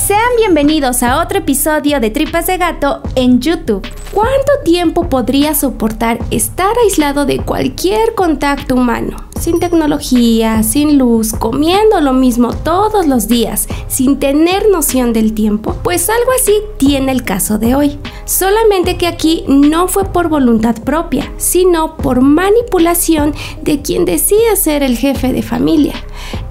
Sean bienvenidos a otro episodio de Tripas de Gato en YouTube. ¿Cuánto tiempo podría soportar estar aislado de cualquier contacto humano? Sin tecnología, sin luz, comiendo lo mismo todos los días, sin tener noción del tiempo. Pues algo así tiene el caso de hoy. Solamente que aquí no fue por voluntad propia, sino por manipulación de quien decía ser el jefe de familia.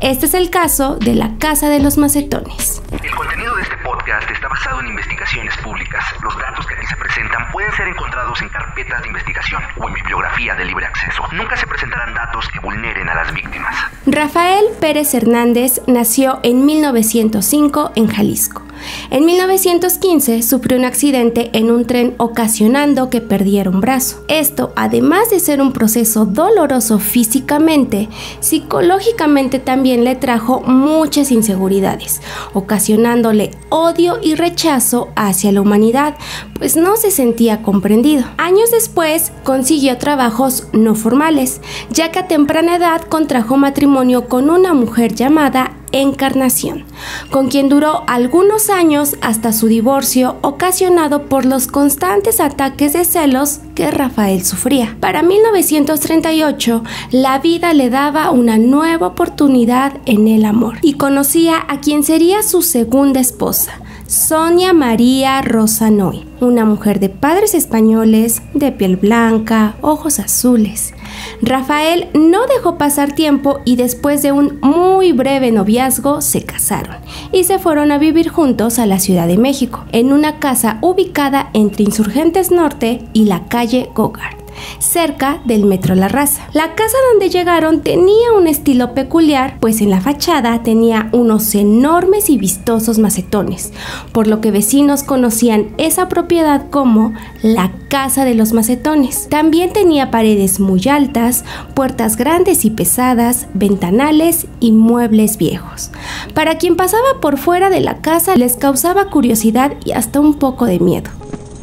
Este es el caso de la Casa de los Macetones. El contenido de este podcast está basado en investigaciones públicas. Los datos que aquí se presentan pueden ser encontrados en carpetas de investigación o en bibliografía de libre acceso. Nunca se presentarán datos que vulneren a las víctimas. Rafael Pérez Hernández nació en 1905 en Jalisco. En 1915 sufrió un accidente en un tren ocasionando que perdiera un brazo. Esto, además de ser un proceso doloroso físicamente, psicológicamente también le trajo muchas inseguridades, ocasionándole odio y rechazo hacia la humanidad, pues no se sentía comprendido. Años después consiguió trabajos no formales, ya que a temprana edad contrajo matrimonio con una mujer llamada Encarnación, con quien duró algunos años hasta su divorcio, ocasionado por los constantes ataques de celos que Rafael sufría. Para 1938, la vida le daba una nueva oportunidad en el amor y conocía a quien sería su segunda esposa, Sonia María Rosa Noy, una mujer de padres españoles, de piel blanca, ojos azules. Rafael no dejó pasar tiempo y después de un muy breve noviazgo se casaron y se fueron a vivir juntos a la Ciudad de México, en una casa ubicada entre Insurgentes Norte y la calle Gogart, cerca del Metro La Raza. La casa donde llegaron tenía un estilo peculiar, pues en la fachada tenía unos enormes y vistosos macetones, por lo que vecinos conocían esa propiedad como la Casa de los Macetones. También tenía paredes muy altas, puertas grandes y pesadas, ventanales y muebles viejos. Para quien pasaba por fuera de la casa les causaba curiosidad y hasta un poco de miedo.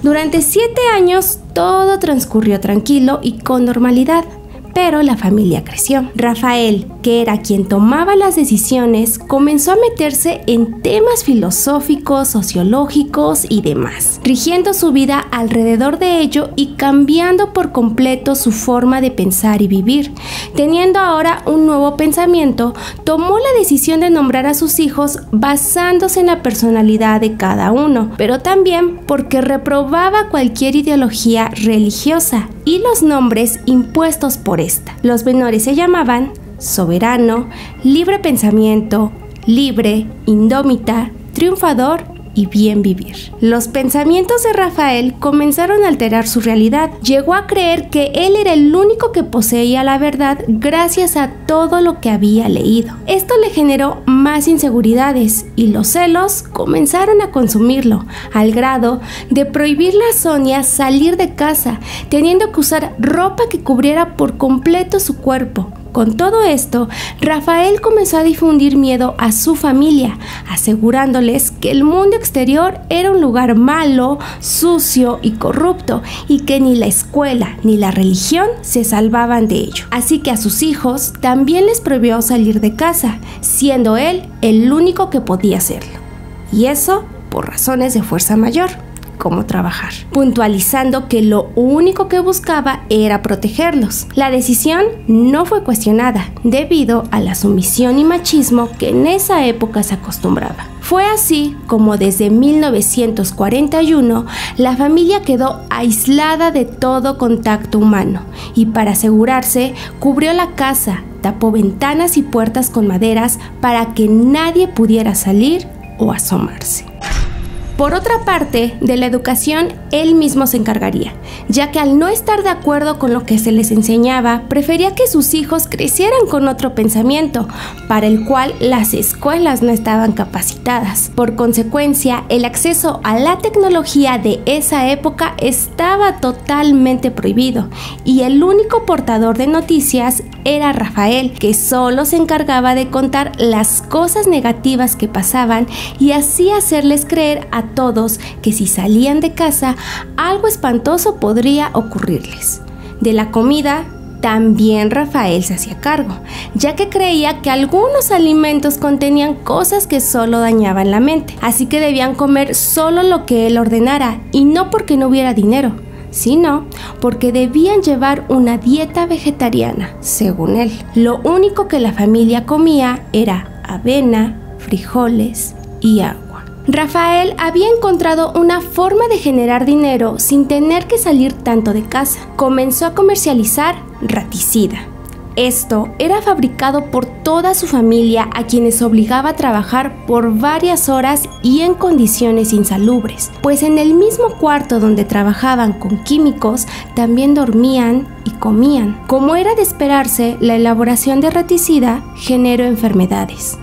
Durante 7 años todo transcurrió tranquilo y con normalidad, pero la familia creció. Rafael, que era quien tomaba las decisiones, comenzó a meterse en temas filosóficos, sociológicos y demás, rigiendo su vida alrededor de ello y cambiando por completo su forma de pensar y vivir. Teniendo ahora un nuevo pensamiento, tomó la decisión de nombrar a sus hijos basándose en la personalidad de cada uno, pero también porque reprobaba cualquier ideología religiosa y los nombres impuestos por esta. Los menores se llamaban Soberano, Libre Pensamiento, Libre, Indómita, Triunfador y Bien Vivir. Los pensamientos de Rafael comenzaron a alterar su realidad. Llegó a creer que él era el único que poseía la verdad gracias a todo lo que había leído. Esto le generó más inseguridades y los celos comenzaron a consumirlo, al grado de prohibirle a Sonia salir de casa, teniendo que usar ropa que cubriera por completo su cuerpo. Con todo esto, Rafael comenzó a difundir miedo a su familia, asegurándoles que el mundo exterior era un lugar malo, sucio y corrupto, y que ni la escuela ni la religión se salvaban de ello. Así que a sus hijos también les prohibió salir de casa, siendo él el único que podía hacerlo. Y eso por razones de fuerza mayor, como trabajar, puntualizando que lo único que buscaba era protegerlos. La decisión no fue cuestionada debido a la sumisión y machismo que en esa época se acostumbraba. Fue así como desde 1941 la familia quedó aislada de todo contacto humano y para asegurarse cubrió la casa, tapó ventanas y puertas con maderas para que nadie pudiera salir o asomarse. Por otra parte, de la educación él mismo se encargaría, ya que al no estar de acuerdo con lo que se les enseñaba, prefería que sus hijos crecieran con otro pensamiento, para el cual las escuelas no estaban capacitadas. Por consecuencia, el acceso a la tecnología de esa época estaba totalmente prohibido, y el único portador de noticias era Rafael, que solo se encargaba de contar las cosas negativas que pasaban y así hacerles creer a todos que si salían de casa, algo espantoso podría ocurrirles. De la comida También Rafael se hacía cargo, ya que creía que algunos alimentos contenían cosas que solo dañaban la mente, así que debían comer solo lo que él ordenara, y no porque no hubiera dinero, sino porque debían llevar una dieta vegetariana, según él. Lo único que la familia comía era avena, frijoles y agua. Rafael había encontrado una forma de generar dinero sin tener que salir tanto de casa. Comenzó a comercializar raticida. Esto era fabricado por toda su familia, a quienes obligaba a trabajar por varias horas y en condiciones insalubres, pues en el mismo cuarto donde trabajaban con químicos también dormían y comían. Como era de esperarse, la elaboración de raticida generó enfermedades.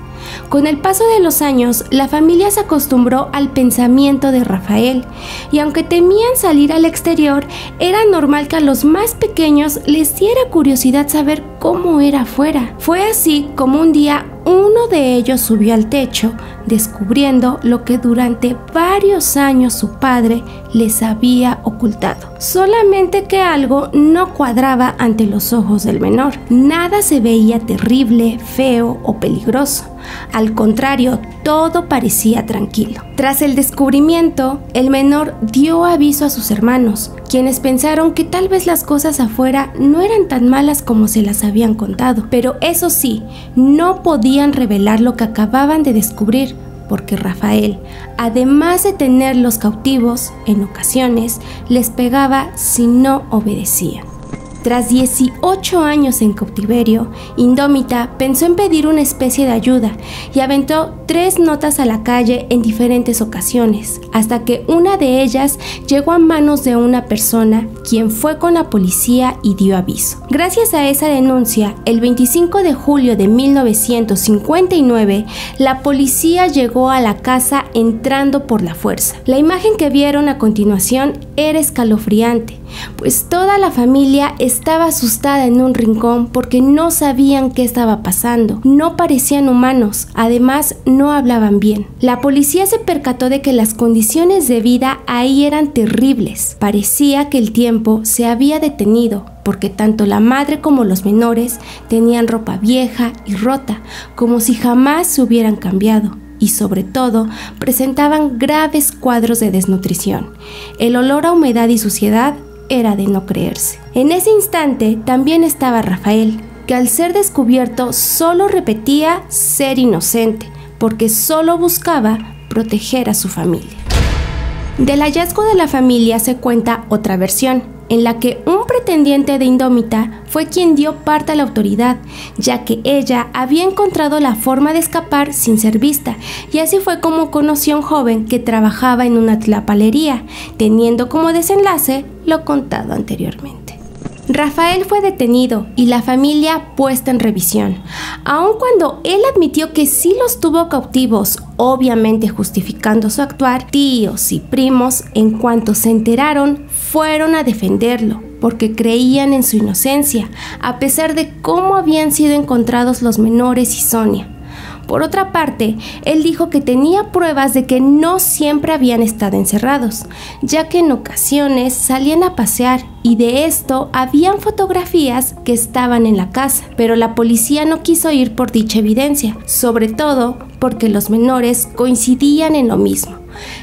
Con el paso de los años, la familia se acostumbró al pensamiento de Rafael, y aunque temían salir al exterior, era normal que a los más pequeños les diera curiosidad saber cómo era afuera. Fue así como un día uno de ellos subió al techo, descubriendo lo que durante varios años su padre les había ocultado. Solamente que algo no cuadraba ante los ojos del menor. Nada se veía terrible, feo o peligroso. Al contrario, todo parecía tranquilo. Tras el descubrimiento, el menor dio aviso a sus hermanos, quienes pensaron que tal vez las cosas afuera no eran tan malas como se las habían contado. Pero eso sí, no podían revelar lo que acababan de descubrir, porque Rafael, además de tenerlos cautivos, en ocasiones les pegaba si no obedecían. Tras 18 años en cautiverio, Indómita pensó en pedir una especie de ayuda y aventó 3 notas a la calle en diferentes ocasiones, hasta que una de ellas llegó a manos de una persona, quien fue con la policía y dio aviso. Gracias a esa denuncia, el 25 de julio de 1959, la policía llegó a la casa entrando por la fuerza. La imagen que vieron a continuación era escalofriante, pues toda la familia estaba asustada en un rincón porque no sabían qué estaba pasando. No parecían humanos, además no hablaban bien. La policía se percató de que las condiciones de vida ahí eran terribles. Parecía que el tiempo se había detenido, porque tanto la madre como los menores tenían ropa vieja y rota, como si jamás se hubieran cambiado. Y sobre todo, presentaban graves cuadros de desnutrición. El olor a humedad y suciedad era de no creerse. En ese instante también estaba Rafael, que al ser descubierto solo repetía ser inocente, porque solo buscaba proteger a su familia. Del hallazgo de la familia se cuenta otra versión, en la que un pretendiente de Indómita fue quien dio parte a la autoridad, ya que ella había encontrado la forma de escapar sin ser vista, y así fue como conoció a un joven que trabajaba en una tlapalería, teniendo como desenlace lo contado anteriormente. Rafael fue detenido y la familia puesta en revisión, aun cuando él admitió que sí los tuvo cautivos, obviamente justificando su actuar. Tíos y primos, en cuanto se enteraron, fueron a defenderlo, porque creían en su inocencia, a pesar de cómo habían sido encontrados los menores y Sonia. Por otra parte, él dijo que tenía pruebas de que no siempre habían estado encerrados, ya que en ocasiones salían a pasear y de esto habían fotografías que estaban en la casa, pero la policía no quiso ir por dicha evidencia, sobre todo porque los menores coincidían en lo mismo,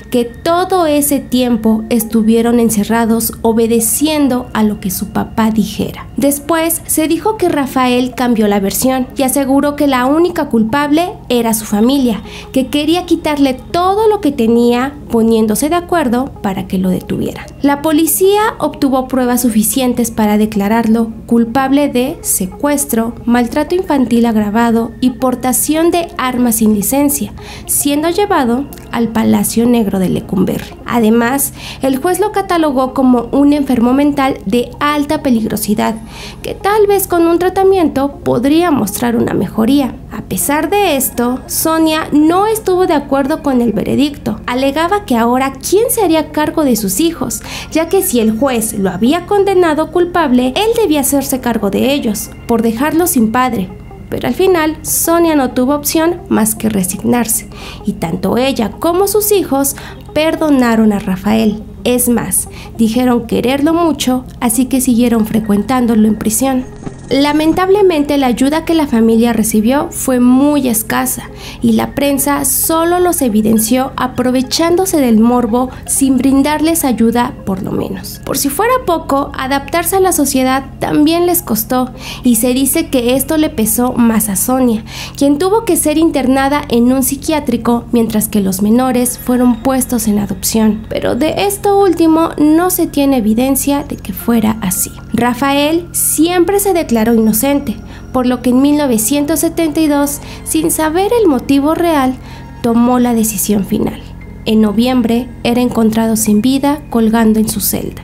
que todo ese tiempo estuvieron encerrados obedeciendo a lo que su papá dijera. Después se dijo que Rafael cambió la versión y aseguró que la única culpable era su familia, que quería quitarle todo lo que tenía, poniéndose de acuerdo para que lo detuvieran. La policía obtuvo pruebas suficientes para declararlo culpable de secuestro, maltrato infantil agravado y portación de armas sin licencia, siendo llevado al Palacio Negro de Lecumberri. Además, el juez lo catalogó como un enfermo mental de alta peligrosidad, que tal vez con un tratamiento podría mostrar una mejoría. A pesar de esto, Sonia no estuvo de acuerdo con el veredicto. Alegaba que ahora quién se haría cargo de sus hijos, ya que si el juez lo había condenado culpable, él debía hacerse cargo de ellos, por dejarlos sin padre. Pero al final, Sonia no tuvo opción más que resignarse, y tanto ella como sus hijos perdonaron a Rafael, Es más, dijeron quererlo mucho, así que siguieron frecuentándolo en prisión. Lamentablemente, la ayuda que la familia recibió fue muy escasa y la prensa solo los evidenció aprovechándose del morbo sin brindarles ayuda por lo menos. Por si fuera poco, adaptarse a la sociedad también les costó y se dice que esto le pesó más a Sonia, quien tuvo que ser internada en un psiquiátrico mientras que los menores fueron puestos en adopción. Pero de esto último no se tiene evidencia de que fuera así. Rafael siempre se declaró inocente, por lo que en 1972, sin saber el motivo real, tomó la decisión final. En noviembre era encontrado sin vida colgando en su celda.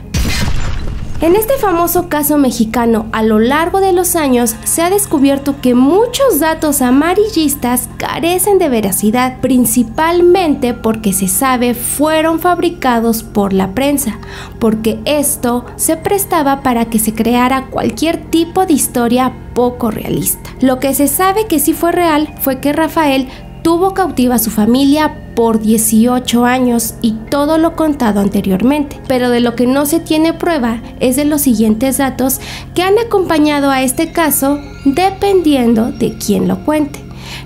En este famoso caso mexicano, a lo largo de los años se ha descubierto que muchos datos amarillistas carecen de veracidad, principalmente porque se sabe fueron fabricados por la prensa, porque esto se prestaba para que se creara cualquier tipo de historia poco realista. Lo que se sabe que sí fue real fue que Rafael tuvo cautiva a su familia por 18 años y todo lo contado anteriormente, pero de lo que no se tiene prueba es de los siguientes datos que han acompañado a este caso dependiendo de quién lo cuente.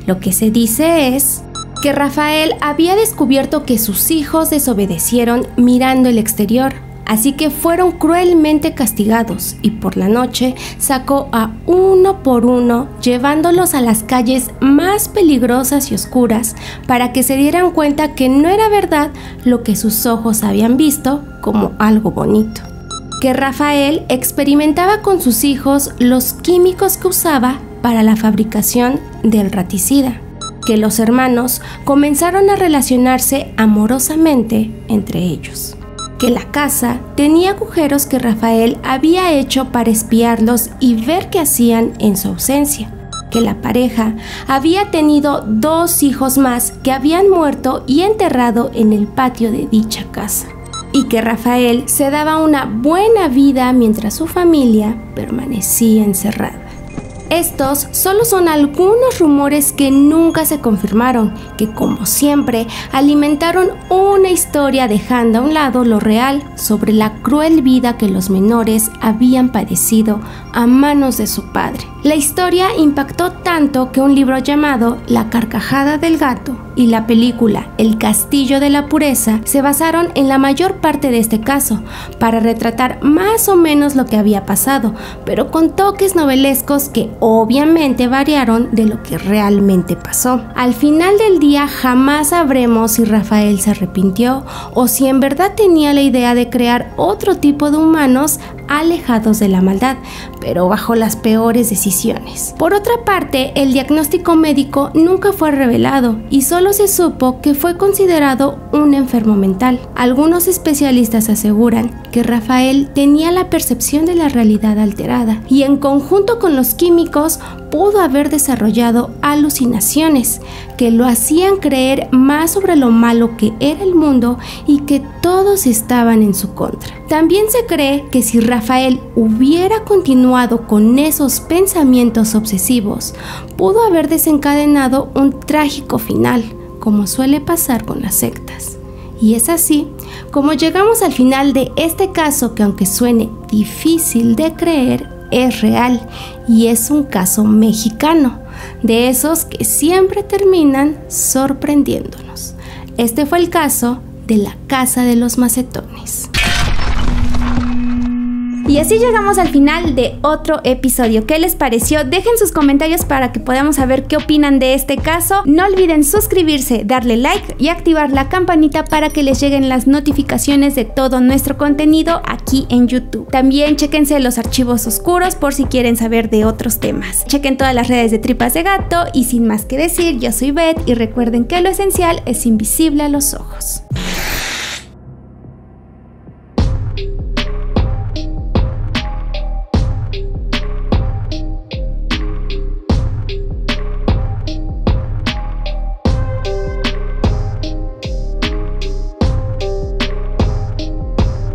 Lo que se dice es que Rafael había descubierto que sus hijos desobedecieron mirando el exterior, así que fueron cruelmente castigados y por la noche sacó a uno por uno llevándolos a las calles más peligrosas y oscuras para que se dieran cuenta que no era verdad lo que sus ojos habían visto como algo bonito. Que Rafael experimentaba con sus hijos los químicos que usaba para la fabricación del raticida. Que los hermanos comenzaron a relacionarse amorosamente entre ellos. Que la casa tenía agujeros que Rafael había hecho para espiarlos y ver qué hacían en su ausencia. Que la pareja había tenido 2 hijos más que habían muerto y enterrado en el patio de dicha casa. Y que Rafael se daba una buena vida mientras su familia permanecía encerrada. Estos solo son algunos rumores que nunca se confirmaron, que como siempre alimentaron una historia dejando a un lado lo real sobre la cruel vida que los menores habían padecido a manos de su padre. La historia impactó tanto que un libro llamado La carcajada del gato y la película El castillo de la pureza se basaron en la mayor parte de este caso para retratar más o menos lo que había pasado, pero con toques novelescos que obviamente variaron de lo que realmente pasó. Al final del día jamás sabremos si Rafael se arrepintió o si en verdad tenía la idea de crear otro tipo de humanos alejados de la maldad, pero bajo las peores decisiones. Por otra parte, el diagnóstico médico nunca fue revelado y solo se supo que fue considerado un enfermo mental. Algunos especialistas aseguran que Rafael tenía la percepción de la realidad alterada y en conjunto con los químicos pudo haber desarrollado alucinaciones que lo hacían creer más sobre lo malo que era el mundo y que todos estaban en su contra. También se cree que si Rafael hubiera continuado con esos pensamientos obsesivos, pudo haber desencadenado un trágico final, como suele pasar con las sectas. Y es así como llegamos al final de este caso que, aunque suene difícil de creer, es real y es un caso mexicano, de esos que siempre terminan sorprendiéndonos. Este fue el caso de la Casa de los Macetones. Y así llegamos al final de otro episodio. ¿Qué les pareció? Dejen sus comentarios para que podamos saber qué opinan de este caso. No olviden suscribirse, darle like y activar la campanita para que les lleguen las notificaciones de todo nuestro contenido aquí en YouTube. También chéquense los archivos oscuros por si quieren saber de otros temas. Chequen todas las redes de Tripas de Gato y sin más que decir, yo soy Beth y recuerden que lo esencial es invisible a los ojos.